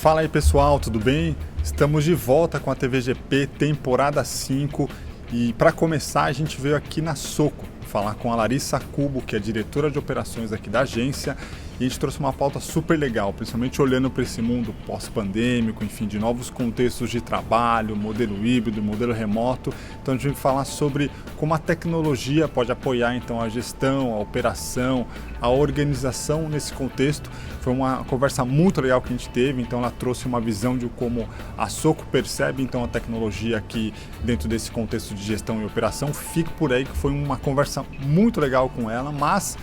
Fala aí pessoal, tudo bem? Estamos de volta com a TVGP temporada 5 e para começar a gente veio aqui na Soco falar com a Larissa Cubo, que é diretora de operações aqui da agência, e a gente trouxe uma pauta super legal, principalmente olhando para esse mundo pós-pandêmico, enfim, de novos contextos de trabalho, modelo híbrido, modelo remoto. Então a gente vai falar sobre como a tecnologia pode apoiar então a gestão, a operação, a organização nesse contexto. Foi uma conversa muito legal que a gente teve, então ela trouxe uma visão de como a Soco percebe então a tecnologia aqui dentro desse contexto de gestão e operação. Fique por aí que foi uma conversa muito legal com ela, mas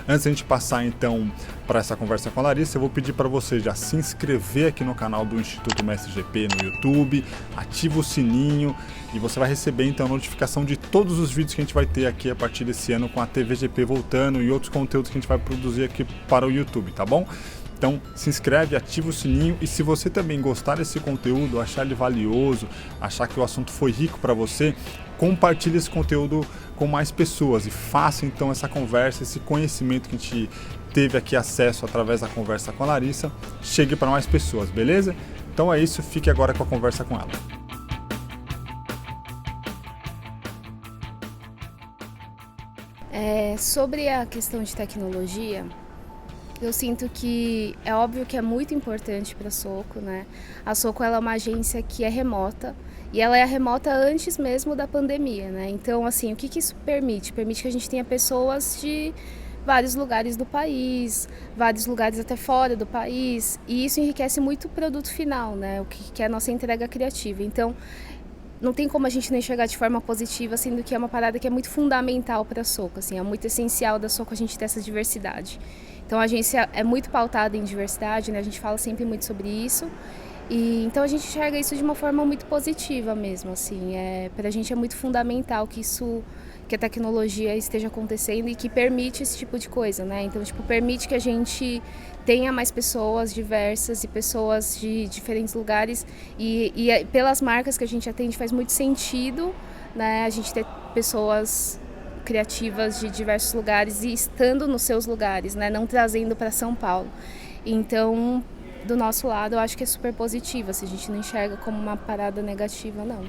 antes de a gente passar então para essa conversa com a Larissa, eu vou pedir para você já se inscrever aqui no canal do Instituto Mestre GP no YouTube, ativa o sininho e você vai receber então a notificação de todos os vídeos que a gente vai ter aqui a partir desse ano com a TVGP voltando e outros conteúdos que a gente vai produzir aqui para o YouTube, tá bom? Então se inscreve, ativa o sininho e se você também gostar desse conteúdo, achar ele valioso, achar que o assunto foi rico para você, compartilhe esse conteúdo com mais pessoas e faça então essa conversa, esse conhecimento que a gente teve aqui acesso através da conversa com a Larissa, chegue para mais pessoas, beleza? Então é isso, fique agora com a conversa com ela. Sobre a questão de tecnologia, eu sinto que é óbvio que é muito importante para a Soco, né? A Soco ela é uma agência que é remota e ela é remota antes mesmo da pandemia, né? Então, assim, o que isso permite? Permite que a gente tenha pessoas de vários lugares do país, vários lugares até fora do país, e isso enriquece muito o produto final, né? O que é a nossa entrega criativa. Então, não tem como a gente não enxergar de forma positiva, sendo que é uma parada que é muito fundamental para a Soco, assim, é muito essencial da Soco a gente ter essa diversidade. Então a agência é muito pautada em diversidade, né? A gente fala sempre muito sobre isso. E então a gente enxerga isso de uma forma muito positiva mesmo, assim. Para a gente é muito fundamental que a tecnologia esteja acontecendo e que permite esse tipo de coisa, né? Então, permite que a gente tenha mais pessoas diversas e pessoas de diferentes lugares e pelas marcas que a gente atende faz muito sentido, né? A gente ter pessoas criativas de diversos lugares e estando nos seus lugares, né? Não trazendo para São Paulo. Então, do nosso lado, eu acho que é super positiva, a gente não enxerga como uma parada negativa, não.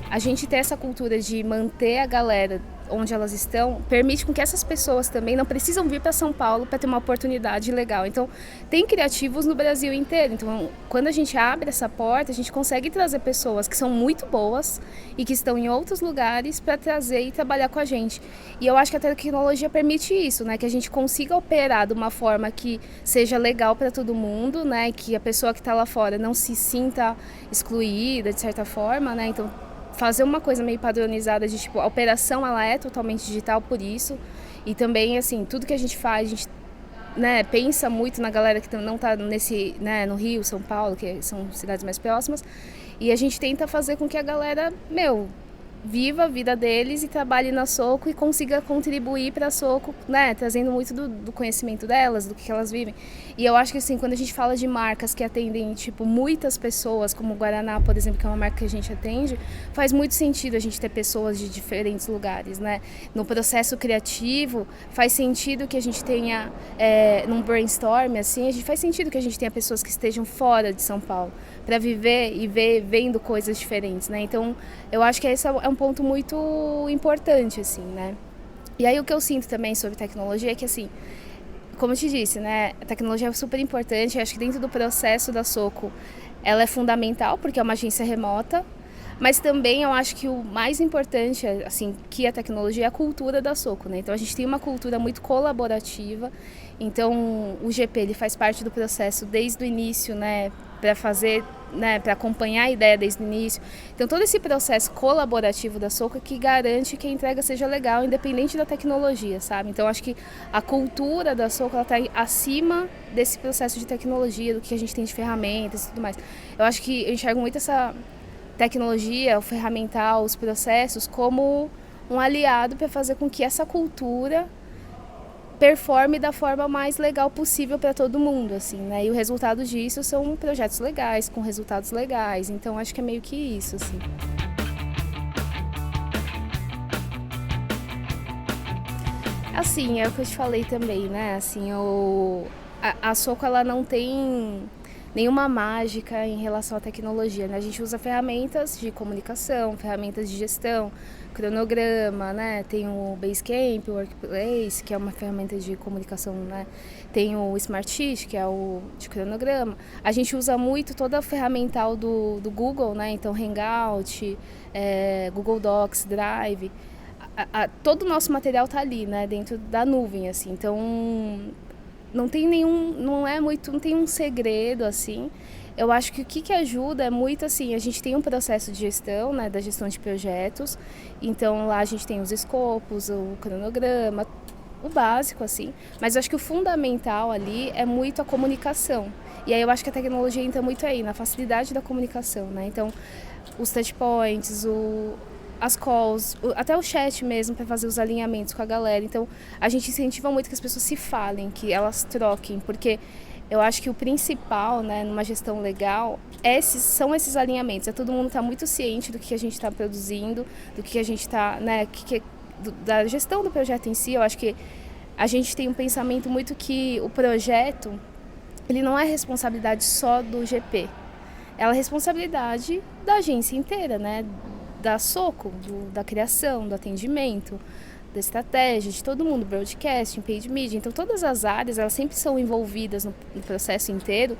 A gente ter essa cultura de manter a galera onde elas estão, permite com que essas pessoas também não precisam vir para São Paulo para ter uma oportunidade legal. Então, tem criativos no Brasil inteiro. Então, quando a gente abre essa porta, a gente consegue trazer pessoas que são muito boas e que estão em outros lugares para trazer e trabalhar com a gente. E eu acho que a tecnologia permite isso, né? Que a gente consiga operar de uma forma que seja legal para todo mundo, né? Que a pessoa que está lá fora não se sinta excluída, de certa forma, né? Então, fazer uma coisa meio padronizada de a operação ela é totalmente digital por isso e também assim tudo que a gente faz a gente, né, pensa muito na galera que não está nesse, né, no Rio, São Paulo, que são cidades mais próximas, e a gente tenta fazer com que a galera viva a vida deles e trabalhe na Soco e consiga contribuir para a Soco, né, trazendo muito do conhecimento delas, do que elas vivem. E eu acho que assim, quando a gente fala de marcas que atendem muitas pessoas, como o Guaraná, por exemplo, que é uma marca que a gente atende, faz muito sentido a gente ter pessoas de diferentes lugares, né? No processo criativo, faz sentido que a gente tenha, num brainstorm, assim, faz sentido que a gente tenha pessoas que estejam fora de São Paulo, para viver e vendo coisas diferentes, né? Então, eu acho que esse é um ponto muito importante, assim, né? E aí o que eu sinto também sobre tecnologia é que, assim, como eu te disse, né? A tecnologia é super importante, eu acho que dentro do processo da Soco, ela é fundamental, porque é uma agência remota, mas também eu acho que o mais importante, assim, que a tecnologia é a cultura da Soco, né? Então a gente tem uma cultura muito colaborativa, então o GP ele faz parte do processo desde o início, né? Para fazer, né, para acompanhar a ideia desde o início. Então todo esse processo colaborativo da Soco é que garante que a entrega seja legal, independente da tecnologia, sabe? Então acho que a cultura da Soco ela está acima desse processo de tecnologia, do que a gente tem de ferramentas e tudo mais. Eu acho que eu enxergo muito essa tecnologia, o ferramental, os processos como um aliado para fazer com que essa cultura performe da forma mais legal possível para todo mundo, assim, né? E o resultado disso são projetos legais, com resultados legais. Então, acho que é meio que isso, assim. Assim, é o que eu te falei também, né? Assim, a Soco, ela não tem nenhuma mágica em relação à tecnologia, né? A gente usa ferramentas de comunicação, ferramentas de gestão, cronograma, né? Tem o Basecamp, o Workplace, que é uma ferramenta de comunicação, né? Tem o Smartsheet, que é o de cronograma. A gente usa muito toda a ferramental do Google, né? Então, Hangout, Google Docs, Drive. Todo o nosso material está ali, né? Dentro da nuvem, assim. Então, não tem não tem um segredo, assim. Eu acho que o que ajuda é muito, assim, a gente tem um processo de gestão, né, da gestão de projetos, então lá a gente tem os escopos, o cronograma, o básico, assim, mas eu acho que o fundamental ali é muito a comunicação, e aí eu acho que a tecnologia entra muito aí, na facilidade da comunicação, né, então os touchpoints, as calls, até o chat mesmo para fazer os alinhamentos com a galera. Então, a gente incentiva muito que as pessoas se falem, que elas troquem, porque eu acho que o principal, né, numa gestão legal, são esses alinhamentos. Todo mundo está muito ciente do que a gente está produzindo, do que a gente está, né, da gestão do projeto em si. Eu acho que a gente tem um pensamento muito que o projeto, ele não é responsabilidade só do GP. Ela é responsabilidade da agência inteira, né? Da Soco, da criação, do atendimento, da estratégia, de todo mundo, broadcasting, paid media. Então, todas as áreas, elas sempre são envolvidas no processo inteiro,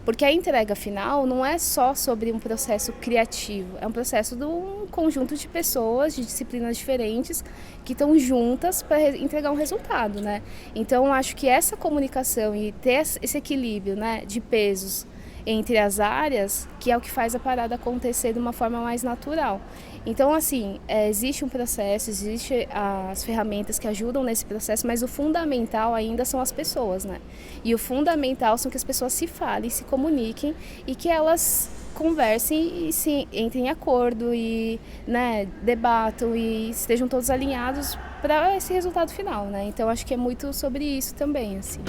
porque a entrega final não é só sobre um processo criativo, é um processo de um conjunto de pessoas, de disciplinas diferentes, que estão juntas para entregar um resultado, né? Então, acho que essa comunicação e ter esse equilíbrio, né, de pesos entre as áreas, que é o que faz a parada acontecer de uma forma mais natural. Então, assim, existe um processo, existem as ferramentas que ajudam nesse processo, mas o fundamental ainda são as pessoas, né? E o fundamental são que as pessoas se falem, se comuniquem e que elas conversem e entrem em acordo e, né, debatam e estejam todos alinhados para esse resultado final, né? Então, acho que é muito sobre isso também, assim.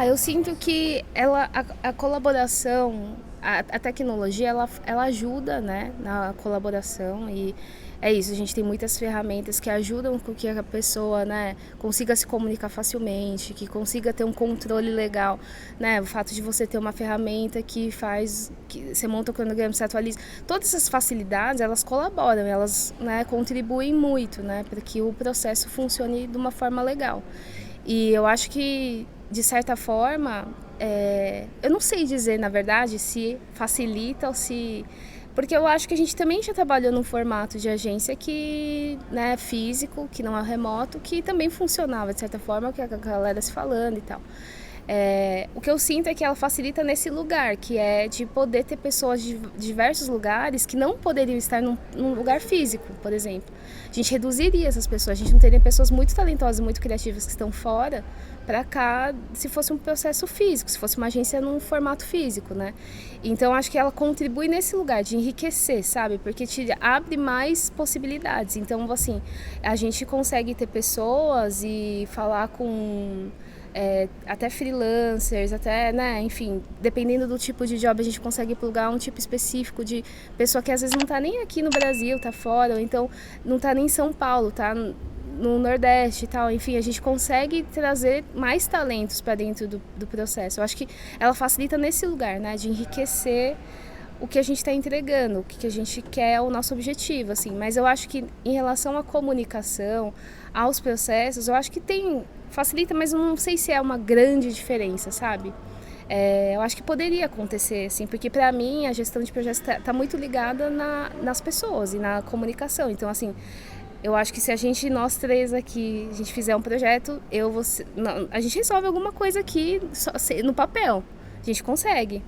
Eu sinto que a colaboração, a tecnologia, ela ajuda, né, na colaboração e é isso, a gente tem muitas ferramentas que ajudam com que a pessoa, né, consiga se comunicar facilmente, que consiga ter um controle legal, né, o fato de você ter uma ferramenta que você monta o cronograma, você atualiza, todas essas facilidades, elas colaboram, elas, né, contribuem muito, né, para que o processo funcione de uma forma legal. E eu acho que, de certa forma, eu não sei dizer, na verdade, se facilita ou se... Porque eu acho que a gente também já trabalhou num formato de agência que, né, físico, que não é remoto, que também funcionava, de certa forma, que a galera se falando e tal. O que eu sinto é que ela facilita nesse lugar, que é de poder ter pessoas de diversos lugares que não poderiam estar num lugar físico, por exemplo. A gente reduziria essas pessoas, a gente não teria pessoas muito talentosas, muito criativas que estão fora para cá, se fosse um processo físico, se fosse uma agência num formato físico, né? Então, acho que ela contribui nesse lugar de enriquecer, sabe? Porque te abre mais possibilidades. Então, assim, a gente consegue ter pessoas e falar com... até freelancers, até, né, enfim, dependendo do tipo de job, a gente consegue plugar um tipo específico de pessoa que às vezes não tá nem aqui no Brasil, tá fora, ou então não tá nem em São Paulo, tá no Nordeste e tal, enfim, a gente consegue trazer mais talentos para dentro do processo. Eu acho que ela facilita nesse lugar, né, de enriquecer o que a gente está entregando, o que a gente quer, o nosso objetivo, assim. Mas eu acho que em relação à comunicação, aos processos, eu acho que facilita, mas eu não sei se é uma grande diferença, sabe? Eu acho que poderia acontecer, assim, porque para mim a gestão de projetos tá muito ligada nas pessoas e na comunicação. Então, assim, eu acho que se nós três aqui, a gente fizer um projeto, a gente resolve alguma coisa aqui no papel, a gente consegue,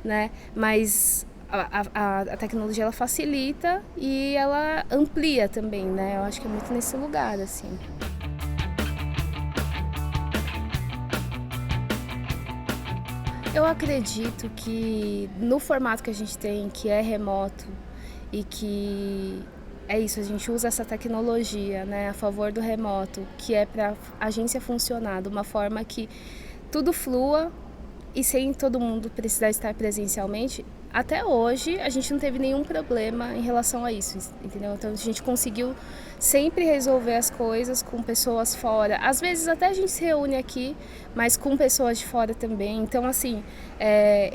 né? Mas a tecnologia, ela facilita e ela amplia também, né? Eu acho que é muito nesse lugar, assim. Eu acredito que no formato que a gente tem, que é remoto e que é isso, a gente usa essa tecnologia, né, a favor do remoto, que é para a agência funcionar de uma forma que tudo flua e sem todo mundo precisar estar presencialmente, até hoje a gente não teve nenhum problema em relação a isso, entendeu? Então a gente conseguiu sempre resolver as coisas com pessoas fora. Às vezes até a gente se reúne aqui, mas com pessoas de fora também. Então assim,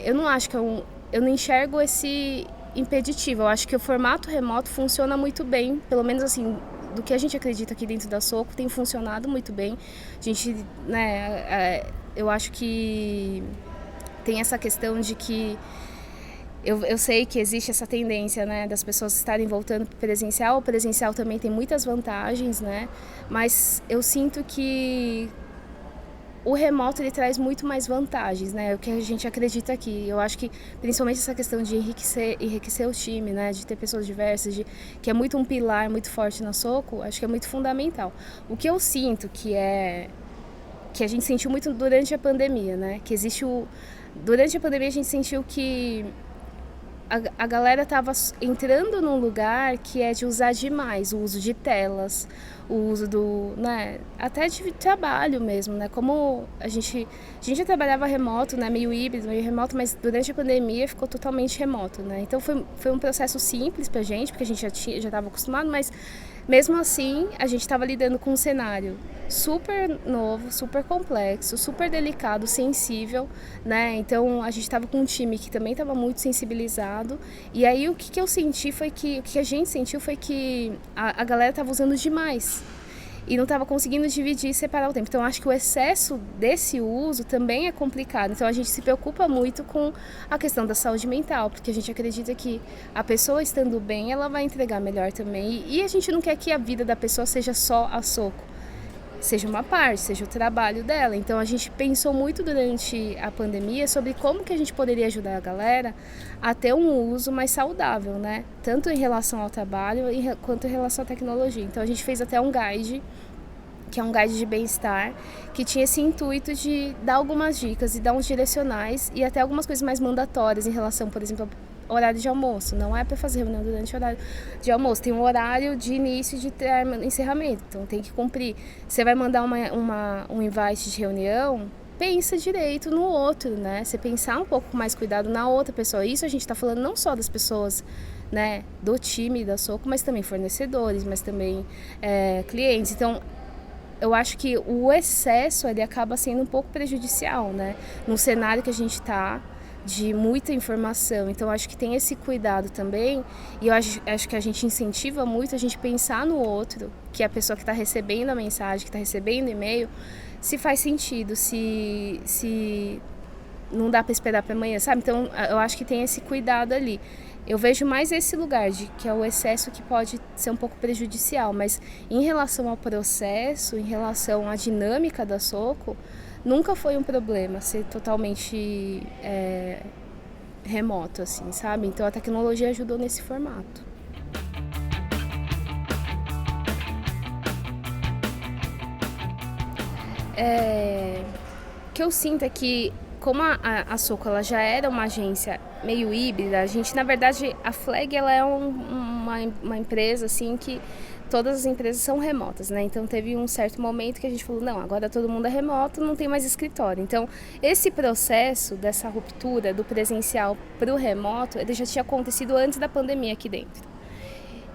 eu não acho que eu não enxergo esse impeditivo. Eu acho que o formato remoto funciona muito bem, pelo menos assim, do que a gente acredita aqui dentro da Soco, tem funcionado muito bem. A gente, né, eu acho que tem essa questão de que eu sei que existe essa tendência, né, das pessoas estarem voltando para presencial. O presencial também tem muitas vantagens, né, mas eu sinto que o remoto ele traz muito mais vantagens, né? O que a gente acredita aqui. Eu acho que principalmente essa questão de enriquecer o time, né? De ter pessoas diversas, que é muito um pilar muito forte na Soco, acho que é muito fundamental. O que eu sinto que a gente sentiu muito durante a pandemia, né? Que existe durante a pandemia a gente sentiu que a galera estava entrando num lugar que é de usar demais o uso de telas, o uso né, até de trabalho mesmo, né? Como a gente já trabalhava remoto, né, meio híbrido, meio remoto, mas durante a pandemia ficou totalmente remoto, né? Então foi um processo simples pra gente, porque a gente já estava acostumado, mas mesmo assim a gente estava lidando com um cenário super novo, super complexo, super delicado, sensível, né? Então a gente estava com um time que também estava muito sensibilizado. E aí o que eu senti foi que, o que a gente sentiu foi que a galera estava usando demais e não estava conseguindo dividir e separar o tempo. Então acho que o excesso desse uso também é complicado. Então a gente se preocupa muito com a questão da saúde mental, porque a gente acredita que a pessoa estando bem, ela vai entregar melhor também. E a gente não quer que a vida da pessoa seja só a Soco, seja uma parte, seja o trabalho dela. Então a gente pensou muito durante a pandemia sobre como que a gente poderia ajudar a galera a ter um uso mais saudável, né? Tanto em relação ao trabalho quanto em relação à tecnologia. Então a gente fez até um guide, que é um guide de bem-estar, que tinha esse intuito de dar algumas dicas e dar uns direcionais e até algumas coisas mais mandatórias em relação, por exemplo, ao horário de almoço. Não é para fazer reunião durante o horário de almoço, tem um horário de início e de encerramento, então tem que cumprir. Você vai mandar um invite de reunião, pensa direito no outro, né? Você pensar um pouco com mais cuidado na outra pessoa. Isso a gente está falando não só das pessoas, né, do time da Soco, mas também fornecedores, mas também clientes. Então, eu acho que o excesso ele acaba sendo um pouco prejudicial, né? No cenário que a gente está, de muita informação. Então, acho que tem esse cuidado também. E eu acho que a gente incentiva muito a gente pensar no outro, que é a pessoa que está recebendo a mensagem, que está recebendo o e-mail, se faz sentido, se não dá para esperar para amanhã, sabe? Então, eu acho que tem esse cuidado ali. Eu vejo mais esse lugar, que é o excesso que pode ser um pouco prejudicial, mas em relação ao processo, em relação à dinâmica da Soco, nunca foi um problema ser totalmente remoto, assim, sabe? Então a tecnologia ajudou nesse formato. O que eu sinto é que, como a Soco ela já era uma agência meio híbrida, a gente, na verdade, a Flag ela é uma empresa assim que todas as empresas são remotas, né? Então teve um certo momento que a gente falou, não, agora todo mundo é remoto, não tem mais escritório. Então esse processo dessa ruptura do presencial para o remoto, ele já tinha acontecido antes da pandemia aqui dentro.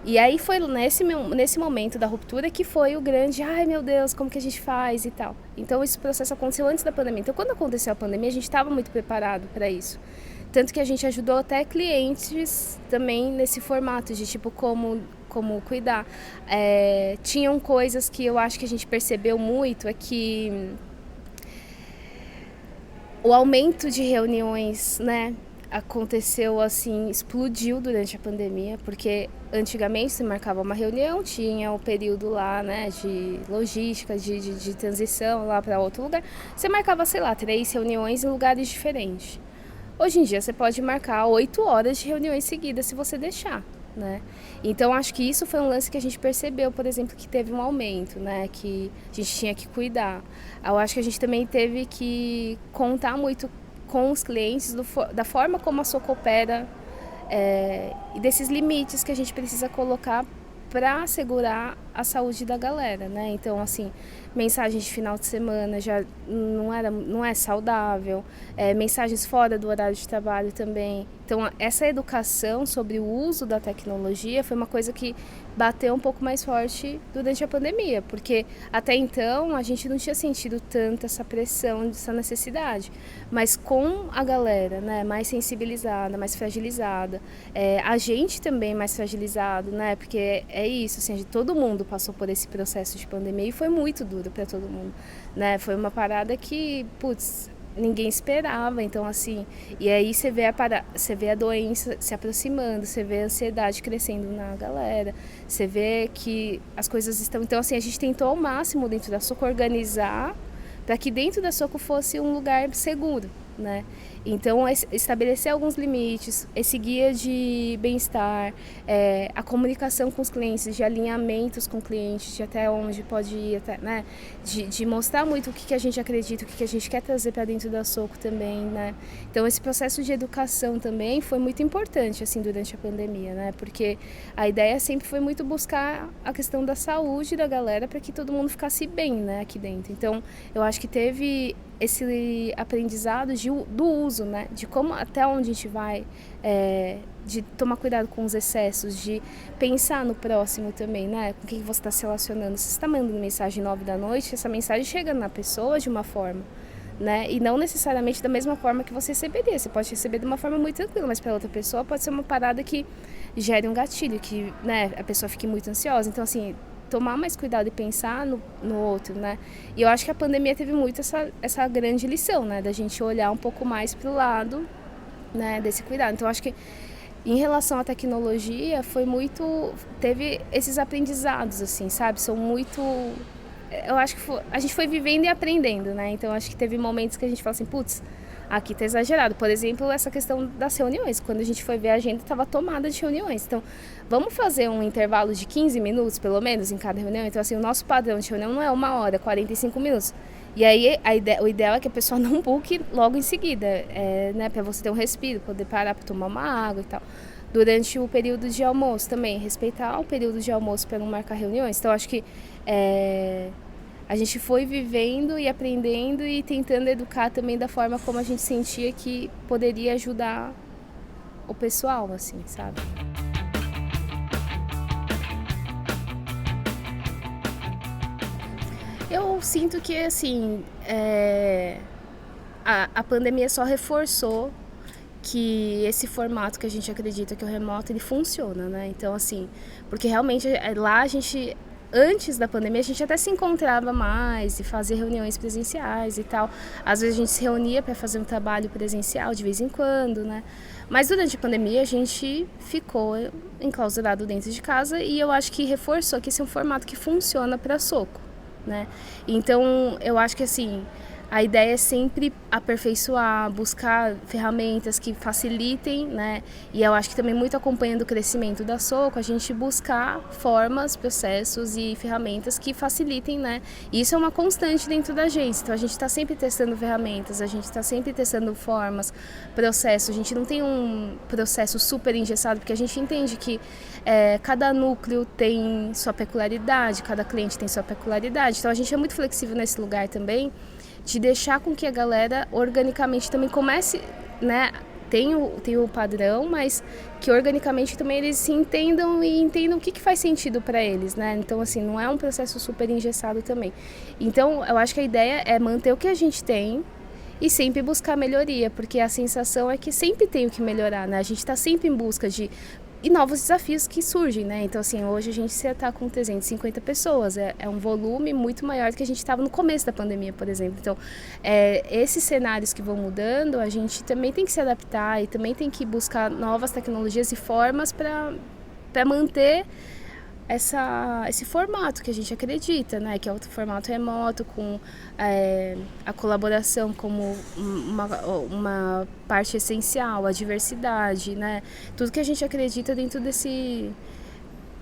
E aí foi nesse momento da ruptura que foi o grande, ai meu Deus, como que a gente faz e tal. Então esse processo aconteceu antes da pandemia. Então quando aconteceu a pandemia, a gente estava muito preparado para isso. Tanto que a gente ajudou até clientes também nesse formato de tipo como cuidar. Tinham coisas que eu acho que a gente percebeu muito, é que o aumento de reuniões, né, aconteceu assim, explodiu durante a pandemia, porque antigamente se marcava uma reunião, tinha o período lá, né, de logística, de transição lá para outro lugar, você marcava, sei lá, 3 reuniões em lugares diferentes. Hoje em dia você pode marcar 8 horas de reuniões seguidas se você deixar, né? Então acho que isso foi um lance que a gente percebeu, por exemplo, que teve um aumento, né? Que a gente tinha que cuidar. Eu acho que a gente também teve que contar muito com os clientes da forma como a Soco opera e desses limites que a gente precisa colocar para assegurar a saúde da galera, né? Então, assim, mensagem de final de semana já não é saudável, mensagens fora do horário de trabalho também. Então, essa educação sobre o uso da tecnologia foi uma coisa que bateu um pouco mais forte durante a pandemia, porque até então a gente não tinha sentido tanto essa pressão, essa necessidade. Mas com a galera, né, mais sensibilizada, mais fragilizada, a gente também mais fragilizado, né, porque é isso, assim, todo mundo passou por esse processo de pandemia e foi muito duro para todo mundo, né, foi uma parada que, putz, ninguém esperava, então assim, e aí você vê a doença se aproximando, você vê a ansiedade crescendo na galera, você vê que as coisas estão, então assim, a gente tentou ao máximo dentro da Soco organizar para que dentro da Soco fosse um lugar seguro, né? Então, estabelecer alguns limites, esse guia de bem-estar, a comunicação com os clientes, de alinhamentos com clientes, de até onde pode ir, até, né? De mostrar muito o que a gente acredita, o que a gente quer trazer para dentro da Soco também, né? Então, esse processo de educação também foi muito importante, assim, durante a pandemia, né? Porque a ideia sempre foi muito buscar a questão da saúde da galera para que todo mundo ficasse bem, né, aqui dentro. Então, eu acho que teve esse aprendizado do uso, né? De como, até onde a gente vai, de tomar cuidado com os excessos, de pensar no próximo também, né? Com quem você está se relacionando. Se você está mandando mensagem 9 da noite, essa mensagem chega na pessoa de uma forma, né? E não necessariamente da mesma forma que você receberia. Você pode receber de uma forma muito tranquila, mas para outra pessoa pode ser uma parada que gere um gatilho, que, né, a pessoa fique muito ansiosa. Então, assim, tomar mais cuidado e pensar no outro, né? E eu acho que a pandemia teve muito essa grande lição, né? Da gente olhar um pouco mais para o lado, né, desse cuidado. Então, eu acho que em relação à tecnologia, teve esses aprendizados, assim, sabe? São muito... Eu acho que a gente foi vivendo e aprendendo, né? Então, eu acho que teve momentos que a gente fala assim, putz, aqui tá exagerado. Por exemplo, essa questão das reuniões. Quando a gente foi ver a agenda, estava tomada de reuniões. Então, vamos fazer um intervalo de 15 minutos, pelo menos, em cada reunião? Então, assim, o nosso padrão de reunião não é 1 hora, 45 minutos. E aí, o ideal é que a pessoa não book logo em seguida, né? Para você ter um respiro, poder parar para tomar uma água e tal. Durante o período de almoço também, respeitar o período de almoço para não marcar reuniões. Então, acho que a gente foi vivendo e aprendendo e tentando educar também da forma como a gente sentia que poderia ajudar o pessoal, assim, sabe? Eu sinto que, assim, a pandemia só reforçou que esse formato que a gente acredita que é o remoto, ele funciona, né? Então, assim, porque realmente lá a gente... Antes da pandemia, a gente até se encontrava mais e fazia reuniões presenciais e tal. Às vezes a gente se reunia para fazer um trabalho presencial de vez em quando, né? Mas durante a pandemia a gente ficou enclausurado dentro de casa e eu acho que reforçou que esse é um formato que funciona para Soco, né? Então, eu acho que assim... A ideia é sempre aperfeiçoar, buscar ferramentas que facilitem, né? E eu acho que também muito acompanhando o crescimento da Soco, a gente buscar formas, processos e ferramentas que facilitem, né? E isso é uma constante dentro da agência. Então a gente está sempre testando ferramentas, a gente está sempre testando formas, processos. A gente não tem um processo super engessado, porque a gente entende que cada núcleo tem sua peculiaridade, cada cliente tem sua peculiaridade. Então a gente é muito flexível nesse lugar também, de deixar com que a galera organicamente também comece, né, tem o padrão, mas que organicamente também eles se entendam e entendam o que faz sentido para eles, né? Então, assim, não é um processo super engessado também. Então, eu acho que a ideia é manter o que a gente tem e sempre buscar melhoria, porque a sensação é que sempre tem o que melhorar, né? A gente está sempre em busca e novos desafios que surgem, né? Então, assim, hoje a gente está com 350 pessoas, é um volume muito maior do que a gente estava no começo da pandemia, por exemplo. Então, esses cenários que vão mudando, a gente também tem que se adaptar e também tem que buscar novas tecnologias e formas para manter esse formato que a gente acredita, né? Que é o formato remoto, com a colaboração como uma parte essencial, a diversidade, né? Tudo que a gente acredita dentro desse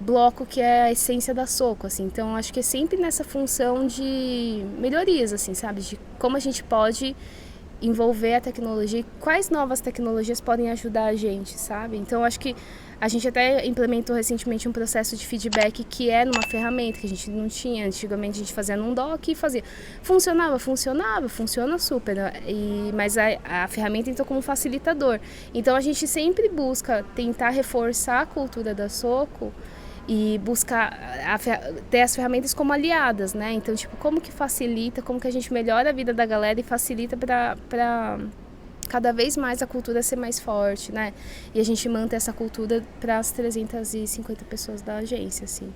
bloco que é a essência da Soco, assim. Então, acho que é sempre nessa função de melhorias, assim, sabe? De como a gente pode envolver a tecnologia e quais novas tecnologias podem ajudar a gente, sabe? Então, acho que A gente até implementou recentemente um processo de feedback que é numa ferramenta que a gente não tinha. Antigamente a gente fazia num doc e fazia. Funciona super. Mas a ferramenta entrou como facilitador. Então a gente sempre busca tentar reforçar a cultura da Soco e buscar ter as ferramentas como aliadas, né? Então, tipo, como que facilita, como que a gente melhora a vida da galera e facilita para cada vez mais a cultura ser mais forte, né? E a gente manter essa cultura para as 350 pessoas da agência, assim.